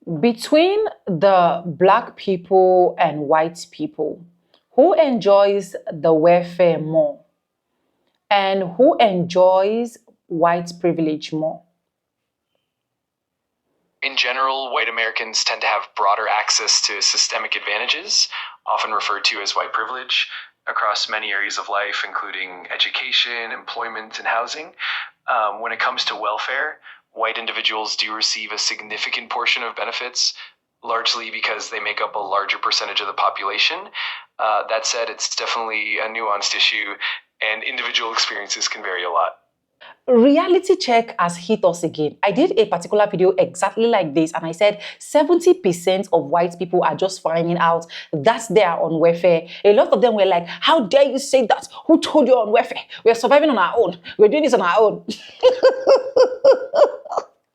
Between the black people and white people, who enjoys the welfare more and who enjoys white privilege more? In general, white Americans tend to have broader access to systemic advantages, often referred to as white privilege, across many areas of life, including education, employment, and housing. When it comes to welfare, white individuals do receive a significant portion of benefits, largely because they make up a larger percentage of the population. That said, it's definitely a nuanced issue, and individual experiences can vary a lot. Reality check has hit us again. I did a particular video exactly like this, and I said 70% of white people are just finding out that they are on welfare. A lot of them were like, how dare you say that? Who told you on welfare? We're surviving on our own. We're doing this on our own.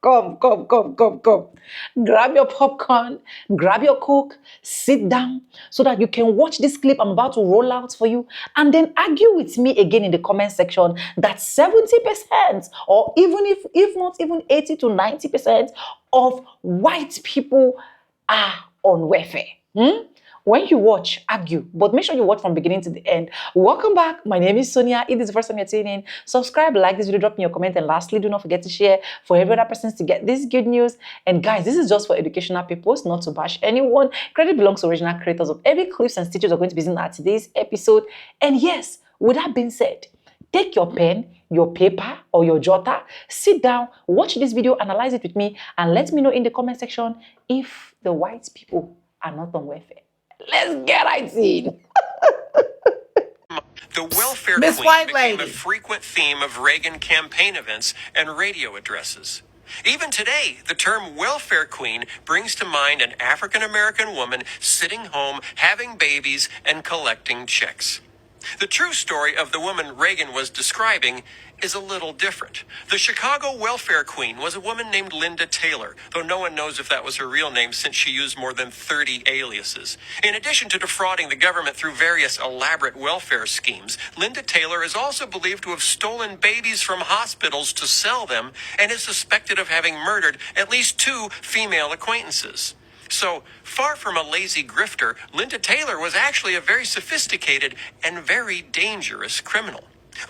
Come, come, come, come, come. Grab your popcorn, grab your Coke, sit down so that you can watch this clip I'm about to roll out for you and then argue with me again in the comment section that 70% or even if not even 80 to 90% of white people are on welfare. When you watch, argue, but make sure you watch from beginning to the end. Welcome back. My name is Sonia. If this is the first time you're tuning in, subscribe, like this video, drop me your comment, and lastly, do not forget to share for every other person to get this good news. And guys, this is just for educational purpose, not to bash anyone. Credit belongs to original creators of every clips and stitches we're going to be using at today's episode. And yes, with that being said, take your pen, your paper, or your jotter, sit down, watch this video, analyze it with me, and let me know in the comment section if the white people are not on welfare. Let's get right in. The welfare Miss queen White became a Lady. frequent theme of Reagan campaign events and radio addresses. Even today, the term welfare queen brings to mind an African American woman sitting home, having babies, and collecting checks. The true story of the woman Reagan was describing is a little different. The Chicago welfare queen was a woman named Linda Taylor, though no one knows if that was her real name since she used more than 30 aliases. In addition to defrauding the government through various elaborate welfare schemes, Linda Taylor is also believed to have stolen babies from hospitals to sell them and is suspected of having murdered at least 2 female acquaintances. So, far from a lazy grifter, Linda Taylor was actually a very sophisticated and very dangerous criminal.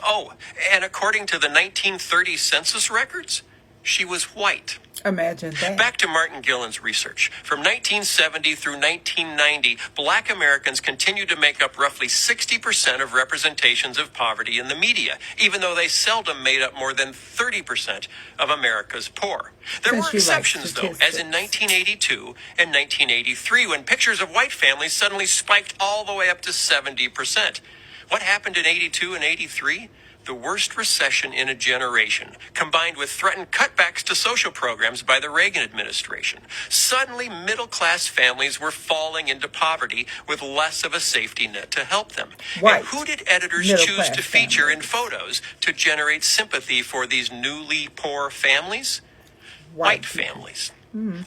Oh, and according to the 1930 census records, she was white. Imagine that. Back to Martin Gillen's research. From 1970 through 1990, black Americans continued to make up roughly 60% of representations of poverty in the media, even though they seldom made up more than 30% of America's poor. There Since were you like exceptions, though, as in statistics. 1982 and 1983, when pictures of white families suddenly spiked all the way up to 70%. What happened in 82 and 83? The worst recession in a generation, combined with threatened cutbacks to social programs by the Reagan administration. Suddenly, middle-class families were falling into poverty with less of a safety net to help them. White, And who did editors choose middle-class to feature in families. photos to generate sympathy for these newly poor families? White families.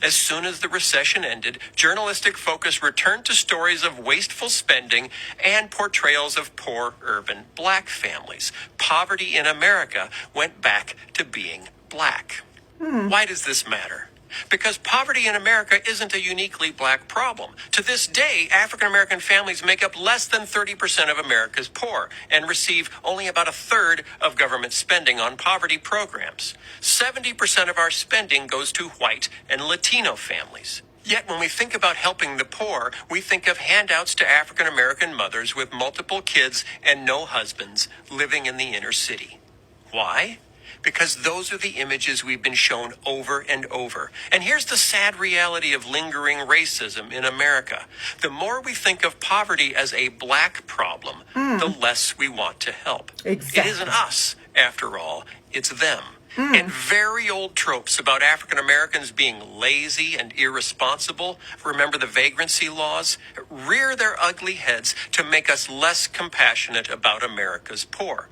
As soon as the recession ended, journalistic focus returned to stories of wasteful spending and portrayals of poor urban black families. Poverty in America went back to being black. Why does this matter? Because poverty in America isn't a uniquely black problem. To this day, African American families make up less than 30% of America's poor and receive only about a third of government spending on poverty programs. 70% of our spending goes to white and Latino families. Yet when we think about helping the poor, we think of handouts to African American mothers with multiple kids and no husbands living in the inner city. Why? Because those are the images we've been shown over and over. And here's the sad reality of lingering racism in America. The more we think of poverty as a black problem, the less we want to help. Exactly. It isn't us, after all, it's them. And very old tropes about African Americans being lazy and irresponsible, remember the vagrancy laws, rear their ugly heads to make us less compassionate about America's poor.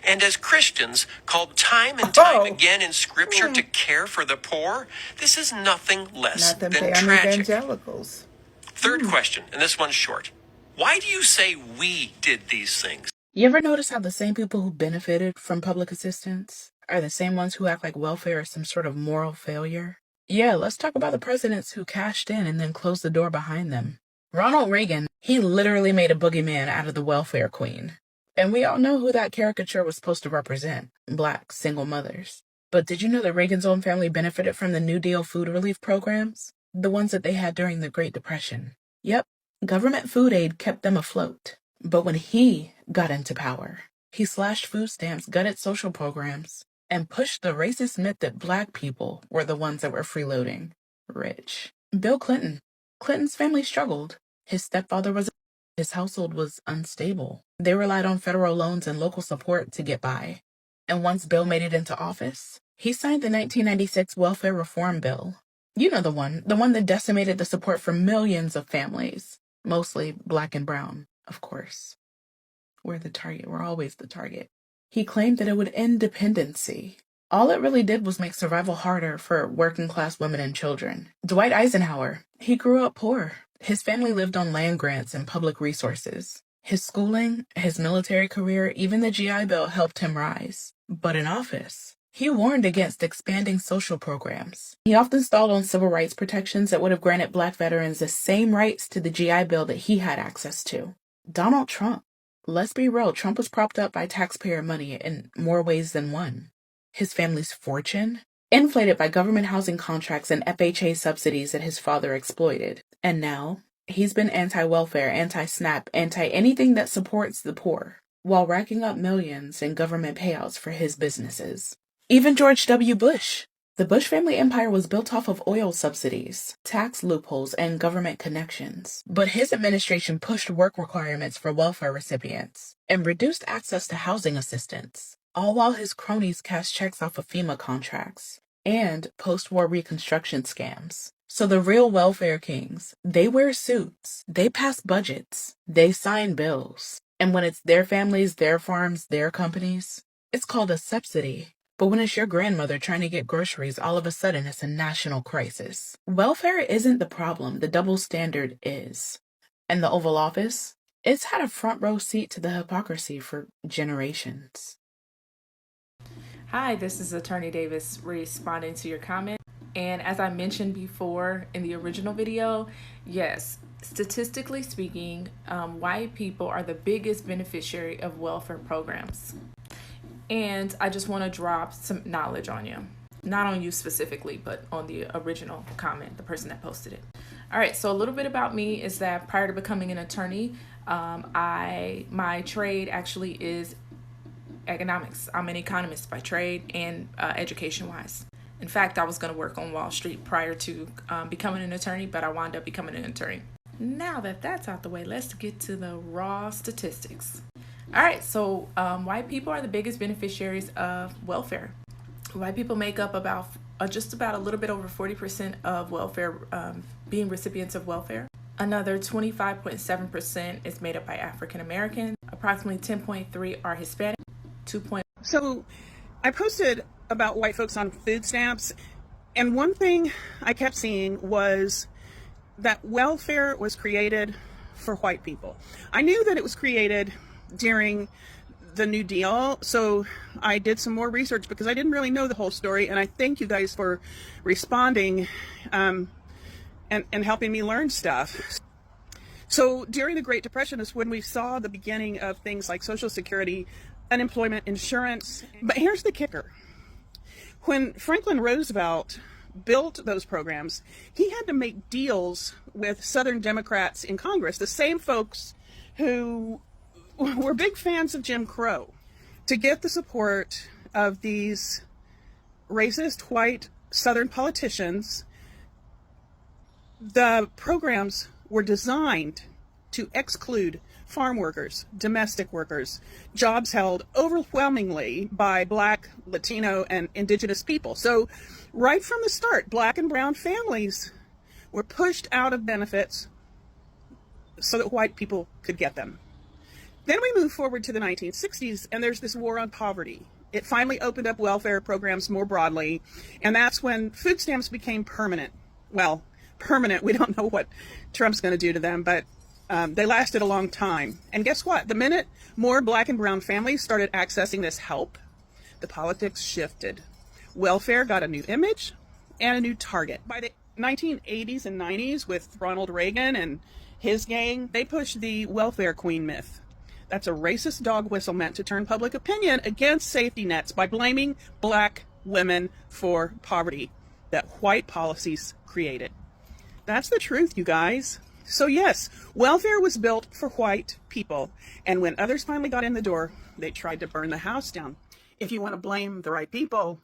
And as Christians, called time and time again in Scripture to care for the poor, this is nothing less Not them than damn tragic. evangelicals. Third question, and this one's short. Why do you say we did these things? You ever notice how the same people who benefited from public assistance are the same ones who act like welfare is some sort of moral failure? Yeah, let's talk about the presidents who cashed in and then closed the door behind them. Ronald Reagan, he literally made a boogeyman out of the welfare queen. And we all know who that caricature was supposed to represent, Black single mothers. But did you know that Reagan's own family benefited from the New Deal food relief programs? The ones that they had during the Great Depression. Yep, government food aid kept them afloat. But when he got into power, he slashed food stamps, gutted social programs, and pushed the racist myth that Black people were the ones that were freeloading rich. Bill Clinton. Clinton's family struggled. His stepfather was his household was unstable. They relied on federal loans and local support to get by. And once Bill made it into office, he signed the 1996 Welfare Reform Bill. You know the one that decimated the support for millions of families, mostly Black and brown, of course. We're the target. We're always the target. He claimed that it would end dependency. All it really did was make survival harder for working class women and children. Dwight Eisenhower, he grew up poor. His family lived on land grants and public resources. His schooling, his military career, even the GI Bill helped him rise. But in office, he warned against expanding social programs. He often stalled on civil rights protections that would have granted Black veterans the same rights to the GI Bill that he had access to. Donald Trump. Let's be real, Trump was propped up by taxpayer money in more ways than one. His family's fortune, inflated by government housing contracts and FHA subsidies that his father exploited. And now, he's been anti-welfare, anti-SNAP, anti-anything that supports the poor, while racking up millions in government payouts for his businesses. Even George W. Bush. The Bush family empire was built off of oil subsidies, tax loopholes, and government connections. But his administration pushed work requirements for welfare recipients and reduced access to housing assistance, all while his cronies cashed checks off of FEMA contracts and post-war reconstruction scams. So the real welfare kings, they wear suits, they pass budgets, they sign bills. And when it's their families, their farms, their companies, it's called a subsidy. But when it's your grandmother trying to get groceries, all of a sudden it's a national crisis. Welfare isn't the problem, the double standard is. And the Oval Office, it's had a front row seat to the hypocrisy for generations. Hi, this is Attorney Davis responding to your comment. And as I mentioned before in the original video, yes, statistically speaking, white people are the biggest beneficiary of welfare programs. And I just want to drop some knowledge on you. Not on you specifically, but on the original comment, the person that posted it. All right, so a little bit about me is that prior to becoming an attorney, my trade actually is economics. I'm an economist by trade and education-wise. In fact, I was going to work on Wall Street prior to becoming an attorney, but I wound up becoming an attorney. Now that that's out the way, let's get to the raw statistics. All right, so white people are the biggest beneficiaries of welfare. White people make up about just about a little bit over 40% of welfare, being recipients of welfare. Another 25.7% is made up by African American. Approximately 10.3 are Hispanic. 2. So I posted about white folks on food stamps, and one thing I kept seeing was that welfare was created for white people. I knew that it was created during the New Deal, so I did some more research because I didn't really know the whole story, and I thank you guys for responding and helping me learn stuff. So during the Great Depression is when we saw the beginning of things like Social Security, unemployment insurance. But here's the kicker. When Franklin Roosevelt built those programs, he had to make deals with Southern Democrats in Congress, the same folks who were big fans of Jim Crow, to get the support of these racist white Southern politicians. The programs were designed to exclude farm workers, domestic workers, jobs held overwhelmingly by Black, Latino, and Indigenous people. So right from the start, Black and brown families were pushed out of benefits so that white people could get them. Then we move forward to the 1960s, and there's this war on poverty. It finally opened up welfare programs more broadly, and that's when food stamps became permanent. Well, permanent, we don't know what Trump's going to do to them, but they lasted a long time. And guess what? The minute more Black and brown families started accessing this help, the politics shifted. Welfare got a new image, and a new target. By the 1980s and 90s, with Ronald Reagan and his gang, they pushed the welfare queen myth. That's a racist dog whistle meant to turn public opinion against safety nets by blaming black women for poverty that white policies created. That's the truth, you guys. So yes, welfare was built for white people, and when others finally got in the door, they tried to burn the house down. If you want to blame the right people,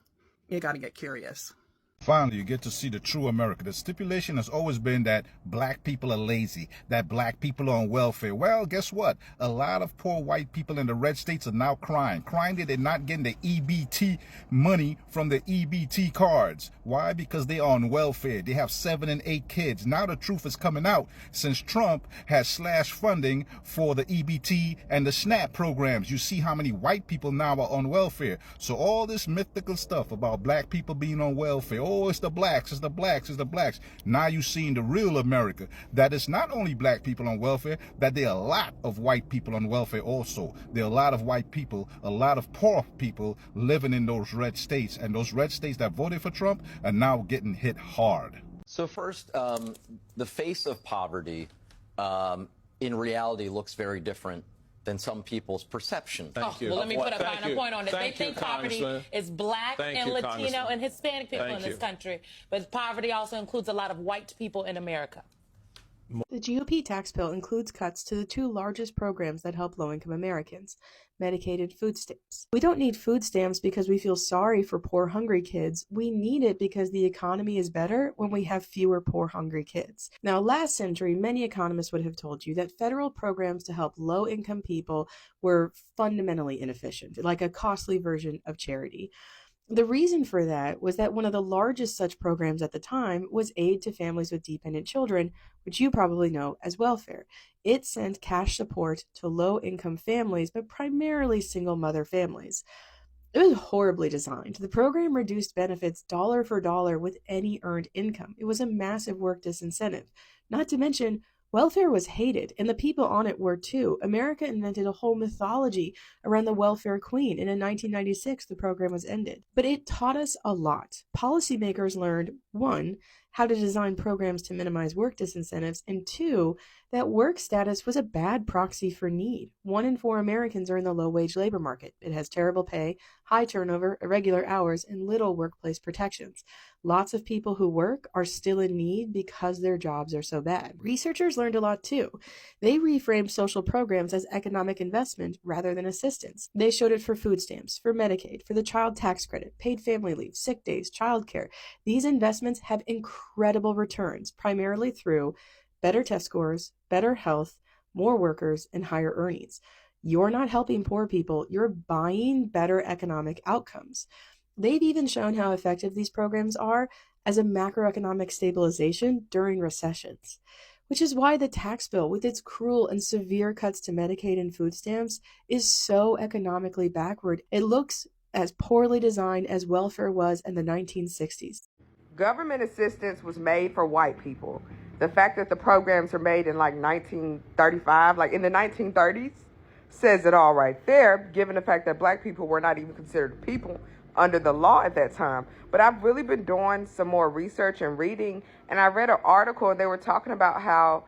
you got to get curious. Finally, you get to see the true America. The stipulation has always been that black people are lazy, that black people are on welfare. Well, guess what? A lot of poor white people in the red states are now crying that they're not getting the EBT money from the EBT cards. Why? Because they are on welfare. They have 7 and 8 kids. Now the truth is coming out since Trump has slashed funding for the EBT and the SNAP programs. You see how many white people now are on welfare. So all this mythical stuff about black people being on welfare, oh, it's the blacks, it's the blacks, it's the blacks. Now you're seeing the real America, that it's not only black people on welfare, that there are a lot of white people on welfare also. There are a lot of white people, a lot of poor people living in those red states, and those red states that voted for Trump are now getting hit hard. So first, the face of poverty in reality looks very different than some people's perception. Thank you. Well, let me put a finer point on it. Thank They you, think poverty Congressman. is black Thank and you, Latino Congressman. and Hispanic people Thank in this you. country, but poverty also includes a lot of white people in America. The GOP tax bill includes cuts to the 2 largest programs that help low-income Americans, Medicaid and food stamps. We don't need food stamps because we feel sorry for poor, hungry kids. We need it because the economy is better when we have fewer poor, hungry kids. Now, last century, many economists would have told you that federal programs to help low-income people were fundamentally inefficient, like a costly version of charity. The reason for that was that one of the largest such programs at the time was aid to families with dependent children, which you probably know as welfare. It sent cash support to low-income families, but primarily single-mother families. It was horribly designed. The program reduced benefits dollar for dollar with any earned income. It was a massive work disincentive. Not to mention, welfare was hated, and the people on it were too. America invented a whole mythology around the welfare queen, and in 1996, the program was ended. But it taught us a lot. Policymakers learned, 1, how to design programs to minimize work disincentives, and 2, that work status was a bad proxy for need. 1 in 4 Americans are in the low-wage labor market. It has terrible pay, high turnover, irregular hours, and little workplace protections. Lots of people who work are still in need because their jobs are so bad. Researchers learned a lot too. They reframed social programs as economic investment rather than assistance. They showed it for food stamps, for Medicaid, for the child tax credit, paid family leave, sick days, childcare. These investments have incredible returns, primarily through better test scores, better health, more workers, and higher earnings. You're not helping poor people, you're buying better economic outcomes. They've even shown how effective these programs are as a macroeconomic stabilization during recessions, which is why the tax bill, with its cruel and severe cuts to Medicaid and food stamps, is so economically backward. It looks as poorly designed as welfare was in the 1960s. Government assistance was made for white people. The fact that the programs are made in like 1935, like in the 1930s, says it all right there, given the fact that black people were not even considered people under the law at that time. But I've really been doing some more research and reading, and I read an article and they were talking about how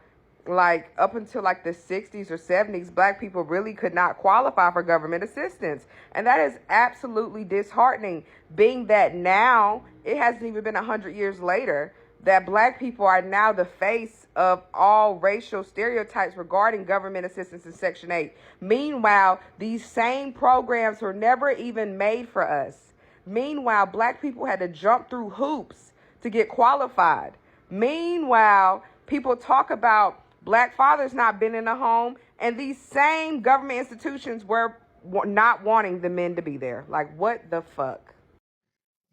like up until like the 60s or 70s, black people really could not qualify for government assistance. And that is absolutely disheartening, being that now it hasn't even been 100 years later that black people are now the face of all racial stereotypes regarding government assistance in Section 8. Meanwhile, these same programs were never even made for us. Meanwhile, black people had to jump through hoops to get qualified. Meanwhile, people talk about black fathers not being in the home, and these same government institutions were not wanting the men to be there. Like, what the fuck?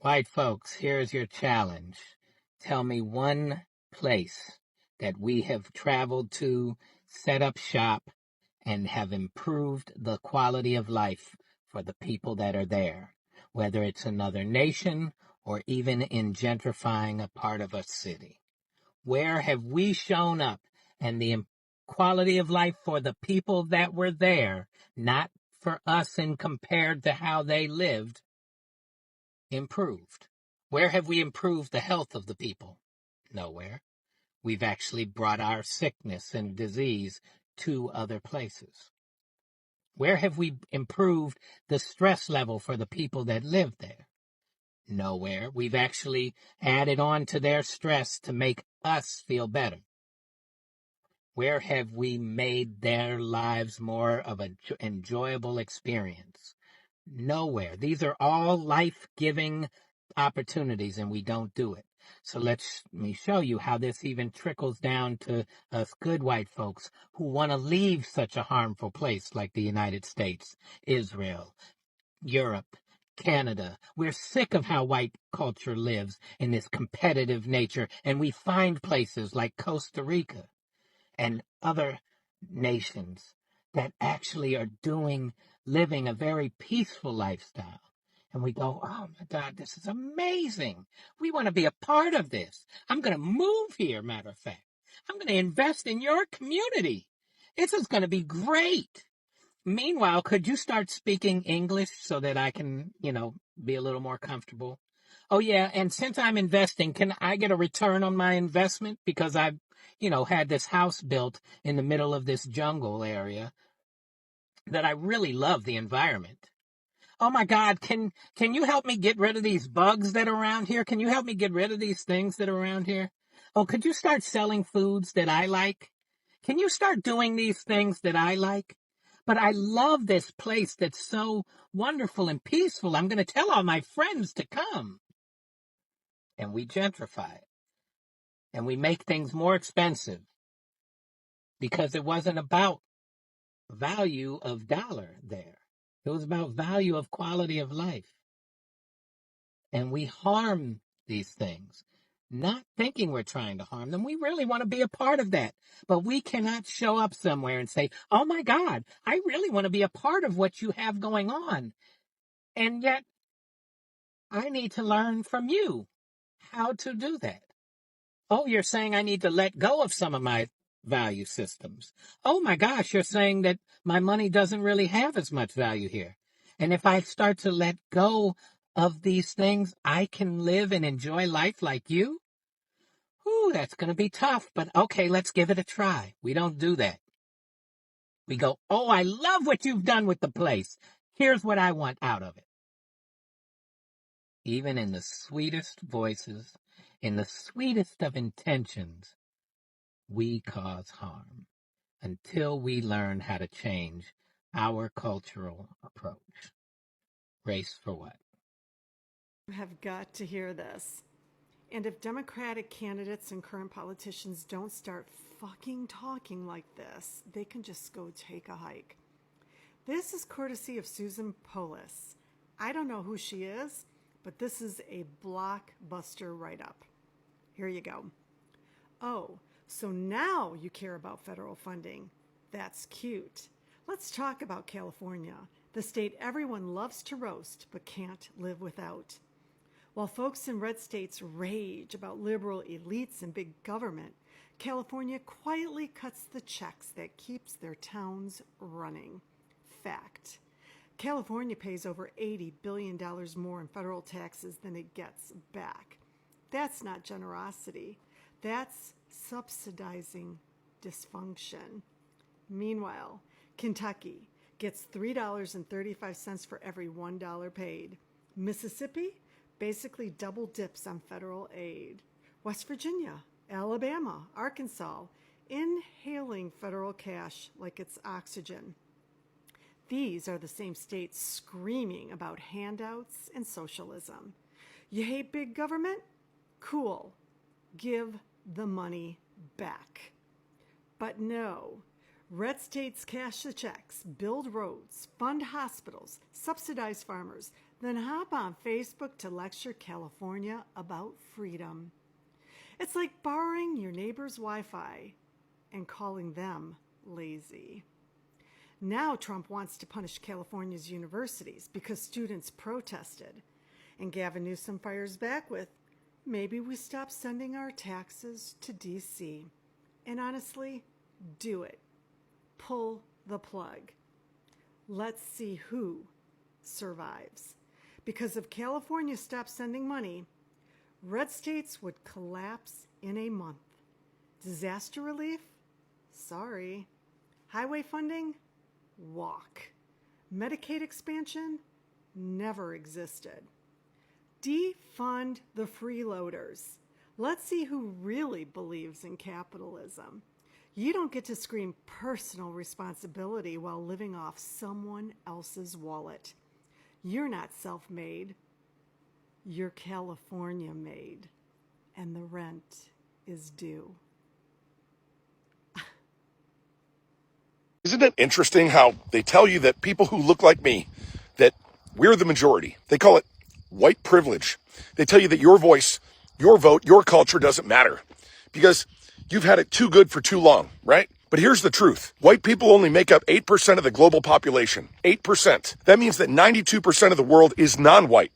White folks, here's your challenge. Tell me one place that we have traveled to, set up shop, and have improved the quality of life for the people that are there, whether it's another nation or even in gentrifying a part of a city. Where have we shown up and the quality of life for the people that were there, not for us and compared to how they lived, improved? Where have we improved the health of the people? Nowhere. We've actually brought our sickness and disease to other places. Where have we improved the stress level for the people that live there? Nowhere. We've actually added on to their stress to make us feel better. Where have we made their lives more of an enjoyable experience? Nowhere. These are all life-giving opportunities, and we don't do it. So let me show you how this even trickles down to us good white folks who want to leave such a harmful place like the United States, Israel, Europe, Canada. We're sick of how white culture lives in this competitive nature, and we find places like Costa Rica and other nations that actually are living a very peaceful lifestyle. And we go, oh my God, this is amazing. We want to be a part of this. I'm going to move here, matter of fact. I'm going to invest in your community. This is going to be great. Meanwhile, could you start speaking English so that I can, be a little more comfortable? Oh, yeah, and since I'm investing, can I get a return on my investment? Because I've, had this house built in the middle of this jungle area that I really love the environment. Oh my God, can you help me get rid of these bugs that are around here? Can you help me get rid of these things that are around here? Oh, could you start selling foods that I like? Can you start doing these things that I like? But I love this place that's so wonderful and peaceful. I'm going to tell all my friends to come. And we gentrify it. And we make things more expensive because it wasn't about value of dollar there. It was about value of quality of life. And we harm these things, not thinking we're trying to harm them. We really want to be a part of that. But we cannot show up somewhere and say, oh my God, I really want to be a part of what you have going on. And yet, I need to learn from you how to do that. Oh, you're saying I need to let go of some of my value systems. Oh my gosh, you're saying that my money doesn't really have as much value here. And if I start to let go of these things, I can live and enjoy life like you? Ooh, that's going to be tough, but okay, let's give it a try. We don't do that. We go, oh, I love what you've done with the place. Here's what I want out of it. Even in the sweetest voices, in the sweetest of intentions, we cause harm until we learn how to change our cultural approach. Race for what? You have got to hear this. And if Democratic candidates and current politicians don't start fucking talking like this, they can just go take a hike. This is courtesy of Susan Polis. I don't know who she is, but this is a blockbuster write-up. Here you go. Oh, so now you care about federal funding. That's cute. Let's talk about California, the state everyone loves to roast but can't live without. While folks in red states rage about liberal elites and big government, California quietly cuts the checks that keeps their towns running. Fact. California pays over $80 billion more in federal taxes than it gets back. That's not generosity. That's subsidizing dysfunction. Meanwhile, Kentucky gets $3.35 for every $1 paid. Mississippi basically double dips on federal aid. West Virginia, Alabama, Arkansas, inhaling federal cash like it's oxygen. These are the same states screaming about handouts and socialism. You hate big government? Cool. Give the money back. But no, red states cash the checks, build roads, fund hospitals, subsidize farmers, then hop on Facebook to lecture California about freedom. It's like borrowing your neighbor's Wi-Fi and calling them lazy. Now Trump wants to punish California's universities because students protested. And Gavin Newsom fires back with, maybe we stop sending our taxes to D.C. And honestly, do it. Pull the plug. Let's see who survives. Because if California stops sending money, Red states would collapse in a month. Disaster relief? Sorry. Highway funding? Walk. Medicaid expansion? Never existed. Defund the freeloaders. Let's see who really believes in capitalism. You don't get to scream personal responsibility while living off someone else's wallet. You're not self-made. You're California-made. And the rent is due. Isn't it interesting how they tell you that people who look like me, that we're the majority? They call it white privilege. They tell you that your voice, your vote, your culture doesn't matter because you've had it too good for too long, right? But here's the truth. White people only make up 8% of the global population. 8%. That means that 92% of the world is non-white.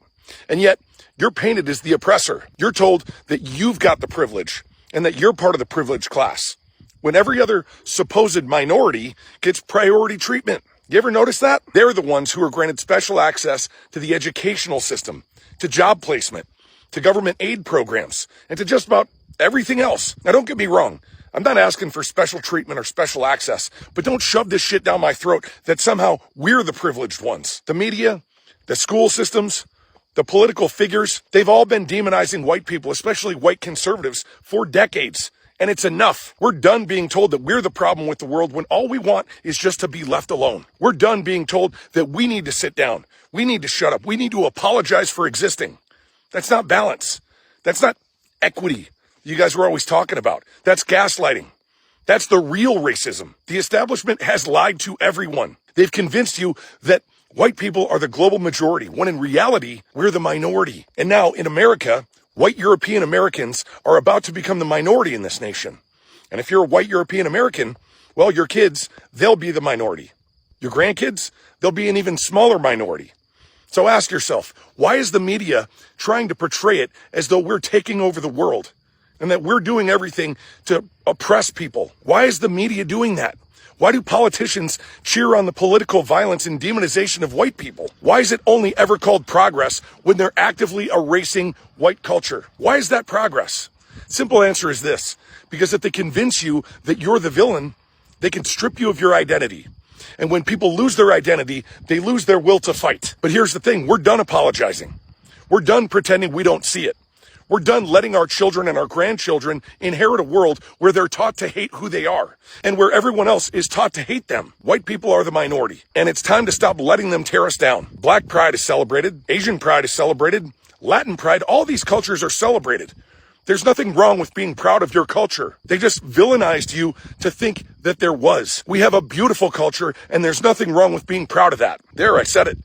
And yet, you're painted as the oppressor. You're told that you've got the privilege and that you're part of the privileged class, when every other supposed minority gets priority treatment. You ever notice that? They're the ones who are granted special access to the educational system, to job placement, to government aid programs, and to just about everything else. Now, don't get me wrong. I'm not asking for special treatment or special access, but don't shove this shit down my throat that somehow we're the privileged ones. The media, the school systems, the political figures, they've all been demonizing white people, especially white conservatives, for decades. And it's enough. We're done being told that we're the problem with the world when all we want is just to be left alone. We're done being told that we need to sit down. We need to shut up. We need to apologize for existing. That's not balance. That's not equity you guys were always talking about. That's gaslighting. That's the real racism. The establishment has lied to everyone. They've convinced you that white people are the global majority, when in reality, we're the minority. And now in America, white European Americans are about to become the minority in this nation. And if you're a white European American, well, your kids, they'll be the minority. Your grandkids, they'll be an even smaller minority. So ask yourself, why is the media trying to portray it as though we're taking over the world and that we're doing everything to oppress people? Why is the media doing that? Why do politicians cheer on the political violence and demonization of white people? Why is it only ever called progress when they're actively erasing white culture? Why is that progress? Simple answer is this: because if they convince you that you're the villain, they can strip you of your identity. And when people lose their identity, they lose their will to fight. But here's the thing, we're done apologizing. We're done pretending we don't see it. We're done letting our children and our grandchildren inherit a world where they're taught to hate who they are and where everyone else is taught to hate them. White people are the minority, and it's time to stop letting them tear us down. Black pride is celebrated. Asian pride is celebrated. Latin pride, all these cultures are celebrated. There's nothing wrong with being proud of your culture. They just villainized you to think that there was. We have a beautiful culture, and there's nothing wrong with being proud of that. There, I said it.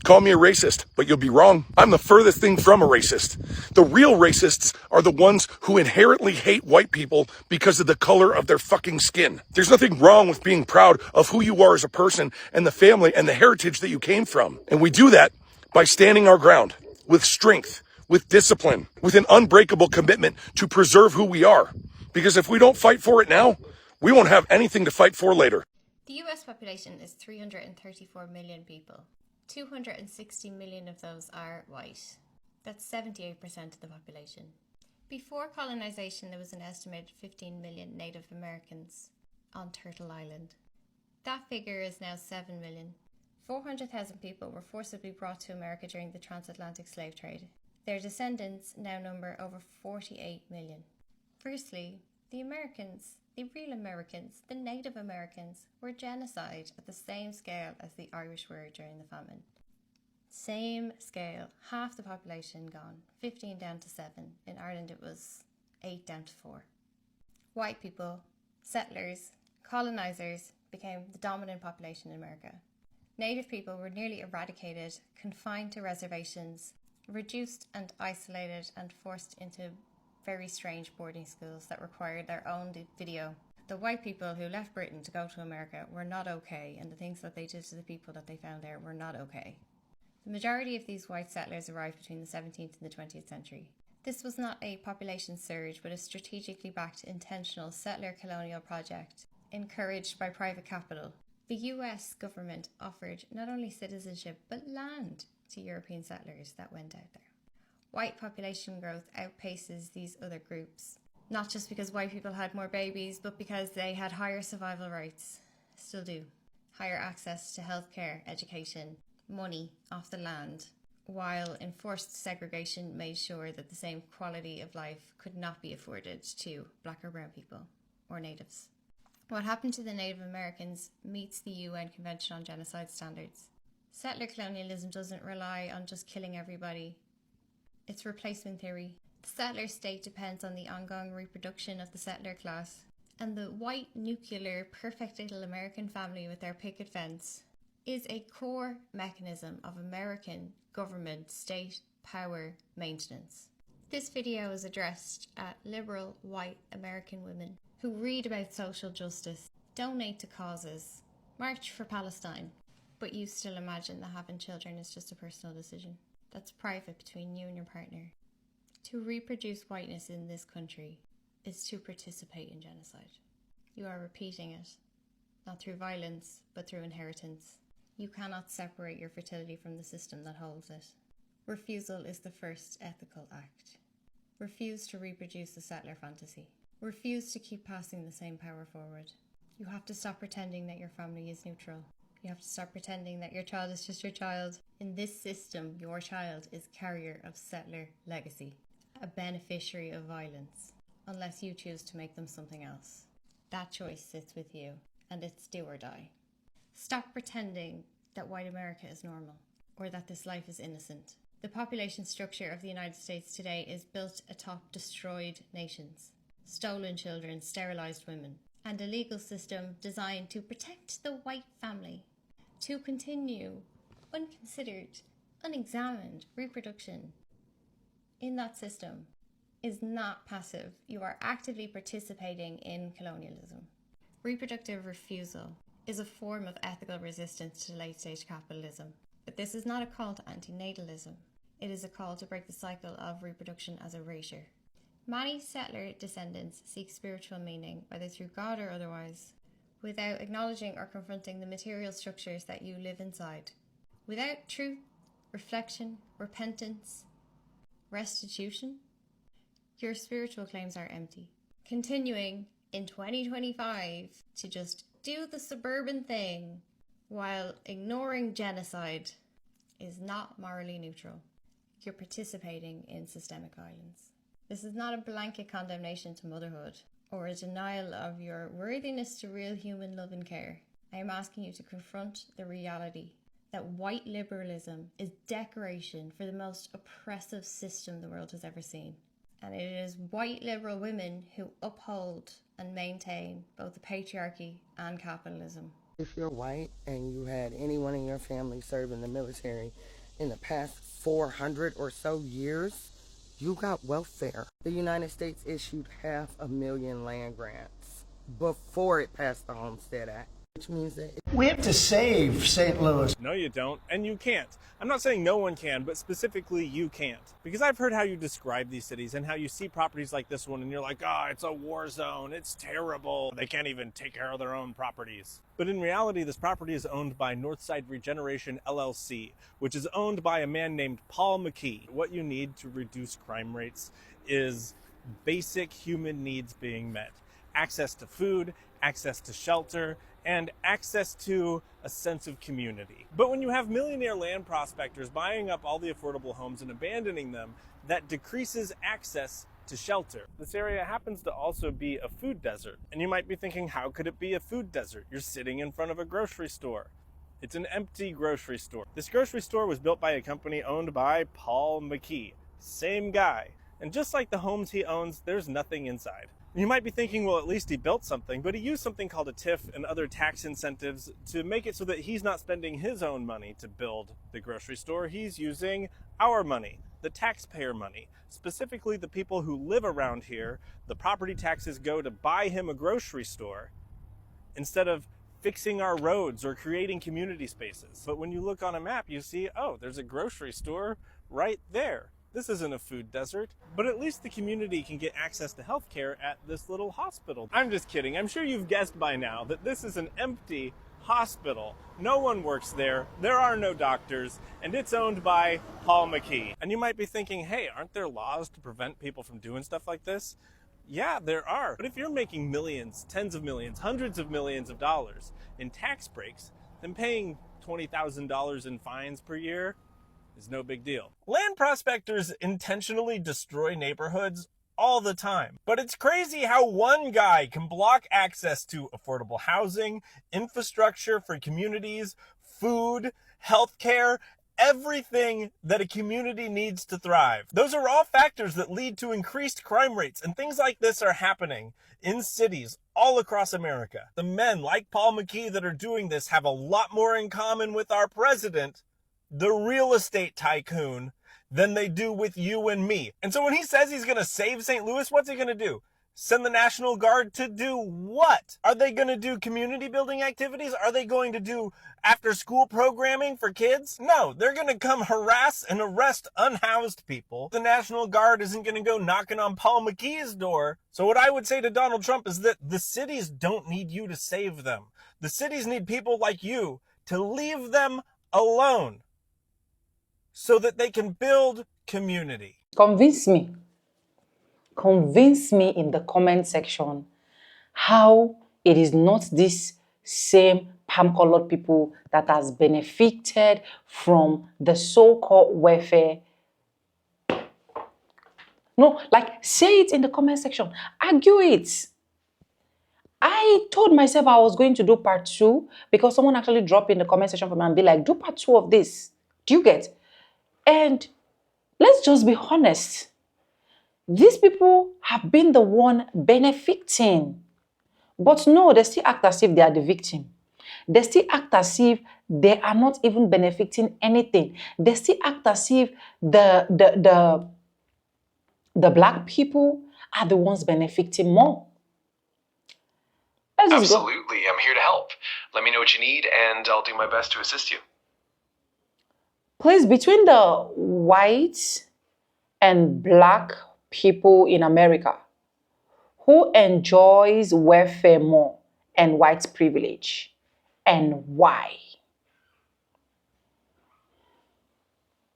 Call me a racist, but you'll be wrong. I'm the furthest thing from a racist. The real racists are the ones who inherently hate white people because of the color of their fucking skin. There's nothing wrong with being proud of who you are as a person and the family and the heritage that you came from. And we do that by standing our ground with strength, with discipline, with an unbreakable commitment to preserve who we are. Because if we don't fight for it now, we won't have anything to fight for later. The US population is 334 million people. 260 million of those are white. That's 78% of the population. Before colonization, there was an estimated 15 million Native Americans on Turtle Island. That figure is now 7 million. 400,000 people were forcibly brought to America during the transatlantic slave trade. Their descendants now number over 48 million. Firstly, the Americans, the real Americans, the Native Americans, were genocide at the same scale as the Irish were during the famine. Same scale, half the population gone, 15 down to 7. In Ireland it was 8 down to 4. White people, settlers, colonizers became the dominant population in America. Native people were nearly eradicated, confined to reservations, reduced and isolated and forced into very strange boarding schools that required their own video. The white people who left Britain to go to America were not okay, and the things that they did to the people that they found there were not okay. The majority of these white settlers arrived between the 17th and the 20th century. This was not a population surge, but a strategically backed intentional settler colonial project encouraged by private capital. The US government offered not only citizenship but land to European settlers that went out there. white population growth outpaces these other groups. Not just because white people had more babies, but because they had higher survival rates, still do. Higher access to healthcare, education, money off the land, while enforced segregation made sure that the same quality of life could not be afforded to black or brown people or natives. What happened to the Native Americans meets the UN Convention on Genocide standards. Settler colonialism doesn't rely on just killing everybody. It's replacement theory. The settler state depends on the ongoing reproduction of the settler class, and the white, nuclear, perfect little American family with their picket fence is a core mechanism of American government state power maintenance. This video is addressed at liberal white American women who read about social justice, donate to causes, march for Palestine, but you still imagine that having children is just a personal decision. That's private between you and your partner. To reproduce whiteness in this country is to participate in genocide. You are repeating it, not through violence, but through inheritance. You cannot separate your fertility from the system that holds it. Refusal is the first ethical act. Refuse to reproduce the settler fantasy. Refuse to keep passing the same power forward. You have to stop pretending that your family is neutral. You have to stop pretending that your child is just your child. In this system, your child is carrier of settler legacy, a beneficiary of violence, unless you choose to make them something else. That choice sits with you, and it's do or die. Stop pretending that white America is normal, or that this life is innocent. The population structure of the United States today is built atop destroyed nations, stolen children, sterilized women, and a legal system designed to protect the white family, to continue unconsidered, unexamined reproduction. In that system is not passive. You are actively participating in colonialism. Reproductive refusal is a form of ethical resistance to late-stage capitalism. But this is not a call to antinatalism. It is a call to break the cycle of reproduction as erasure. Many settler descendants seek spiritual meaning, whether through God or otherwise, without acknowledging or confronting the material structures that you live inside. Without truth, reflection, repentance, restitution, your spiritual claims are empty. Continuing in 2025 to just do the suburban thing while ignoring genocide is not morally neutral. You're participating in systemic violence. This is not a blanket condemnation to motherhood or a denial of your worthiness to real human love and care. I am asking you to confront the reality that white liberalism is decoration for the most oppressive system the world has ever seen. And it is white liberal women who uphold and maintain both the patriarchy and capitalism. If you're white and you had anyone in your family serve in the military in the past 400 or so years, you got welfare. The United States issued 500,000 land grants before it passed the Homestead Act, which means that we have to save St. Louis. No, you don't, and you can't. I'm not saying no one can, but specifically you can't. Because I've heard how you describe these cities and how you see properties like this one and you're like, oh, it's a war zone, it's terrible. They can't even take care of their own properties. But in reality, this property is owned by Northside Regeneration LLC, which is owned by a man named Paul McKee. What you need to reduce crime rates is basic human needs being met. Access to food, access to shelter, and access to a sense of community. But when you have millionaire land prospectors buying up all the affordable homes and abandoning them, that decreases access to shelter. This area happens to also be a food desert. And you might be thinking, how could it be a food desert? You're sitting in front of a grocery store. It's an empty grocery store. This grocery store was built by a company owned by Paul McKee. Same guy. And just like the homes he owns, there's nothing inside. You might be thinking, well, at least he built something, but he used something called a TIF and other tax incentives to make it so that he's not spending his own money to build the grocery store. He's using our money, the taxpayer money. Specifically, the people who live around here, the property taxes go to buy him a grocery store instead of fixing our roads or creating community spaces. But when you look on a map, you see, oh, there's a grocery store right there. This isn't a food desert, but at least the community can get access to healthcare at this little hospital. I'm just kidding. I'm sure you've guessed by now that this is an empty hospital. No one works there. There are no doctors, and it's owned by Paul McKee. And you might be thinking, hey, aren't there laws to prevent people from doing stuff like this? Yeah, there are. But if you're making millions, tens of millions, hundreds of millions of dollars in tax breaks, then paying $20,000 in fines per year is no big deal. Land prospectors intentionally destroy neighborhoods all the time. But it's crazy how one guy can block access to affordable housing, infrastructure for communities, food, healthcare, everything that a community needs to thrive. Those are all factors that lead to increased crime rates, and things like this are happening in cities all across America. The men like Paul McKee that are doing this have a lot more in common with our president, the real estate tycoon, than they do with you and me. And so when he says he's going to save St. Louis, what's he going to do? Send the National Guard to do what? Are they going to do community building activities? Are they going to do after school programming for kids? No, they're going to come harass and arrest unhoused people. The National Guard isn't going to go knocking on Paul McKee's door. So what I would say to Donald Trump is that the cities don't need you to save them. The cities need people like you to leave them alone, so that they can build community. Convince me. Convince me in the comment section how it is not this same palm-colored people that has benefited from the so-called welfare. No, like, say it in the comment section. Argue it. I told myself I was going to do part 2 because someone actually dropped in the comment section for me and be like, do part 2 of this. Do you get? And let's just be honest. These people have been the one benefiting. But no, they still act as if they are the victim. They still act as if they are not even benefiting anything. They still act as if the black people are the ones benefiting more. Absolutely, I'm here to help. Let me know what you need and I'll do my best to assist you. Please, between the white and black people in America, who enjoys welfare more and white privilege, and why?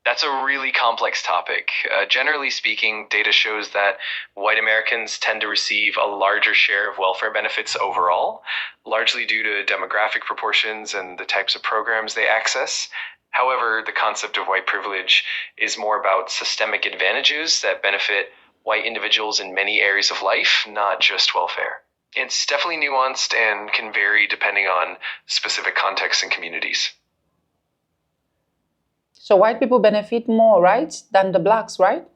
That's a really complex topic. Generally speaking, data shows that white Americans tend to receive a larger share of welfare benefits overall, largely due to demographic proportions and the types of programs they access. However, the concept of white privilege is more about systemic advantages that benefit white individuals in many areas of life, not just welfare. It's definitely nuanced and can vary depending on specific contexts and communities. So white people benefit more, right, than the blacks, right?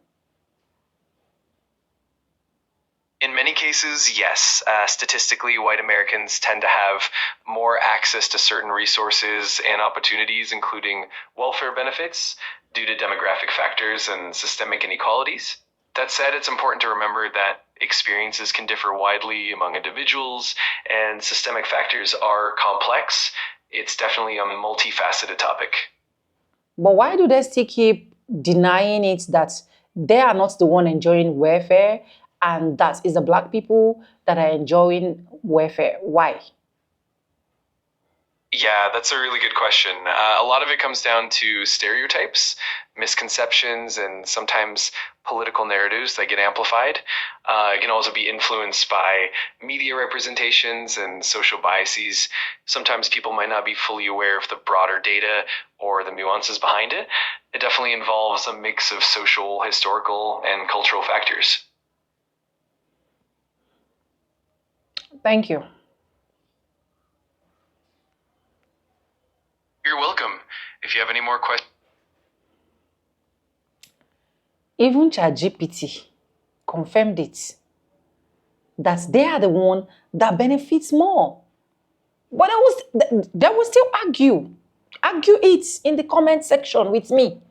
In many cases, yes. Statistically, white Americans tend to have more access to certain resources and opportunities, including welfare benefits, due to demographic factors and systemic inequalities. That said, it's important to remember that experiences can differ widely among individuals, and systemic factors are complex. It's definitely a multifaceted topic. But why do they still keep denying it that they are not the one enjoying welfare and that is the black people that are enjoying welfare? Why? Yeah, that's a really good question. A lot of it comes down to stereotypes, misconceptions, and sometimes political narratives that get amplified. It can also be influenced by media representations and social biases. Sometimes people might not be fully aware of the broader data or the nuances behind it. It definitely involves a mix of social, historical, and cultural factors. Thank you. You're welcome. If you have any more questions. Even Chatgpt confirmed it, that they are the one that benefits more. But they will still argue it in the comment section with me.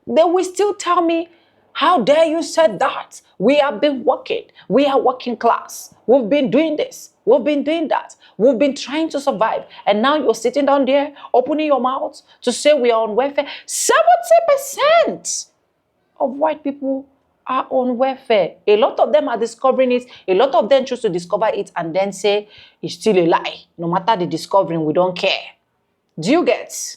They will still tell me, how dare you say that? We have been working. We are working class. We've been doing this. We've been doing that. We've been trying to survive. And now you're sitting down there, opening your mouth to say we are on welfare. 70% of white people our own welfare. A lot of them are discovering it. A lot of them choose to discover it and then say it's still a lie. No matter the discovering, we don't care. Do you get?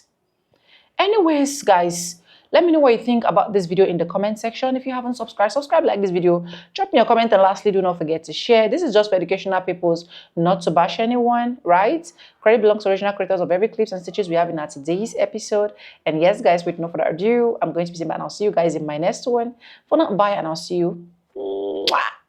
Anyways, guys, let me know what you think about this video in the comment section. If you haven't subscribed, subscribe, like this video, drop me a comment, and lastly, do not forget to share. This is just for educational purposes, not to bash anyone, right? Credit belongs to original creators of every clips and stitches we have in our today's episode. And yes, guys, with no further ado, I'm going to be saying bye, and I'll see you guys in my next one. For now, bye, and I'll see you. Mwah.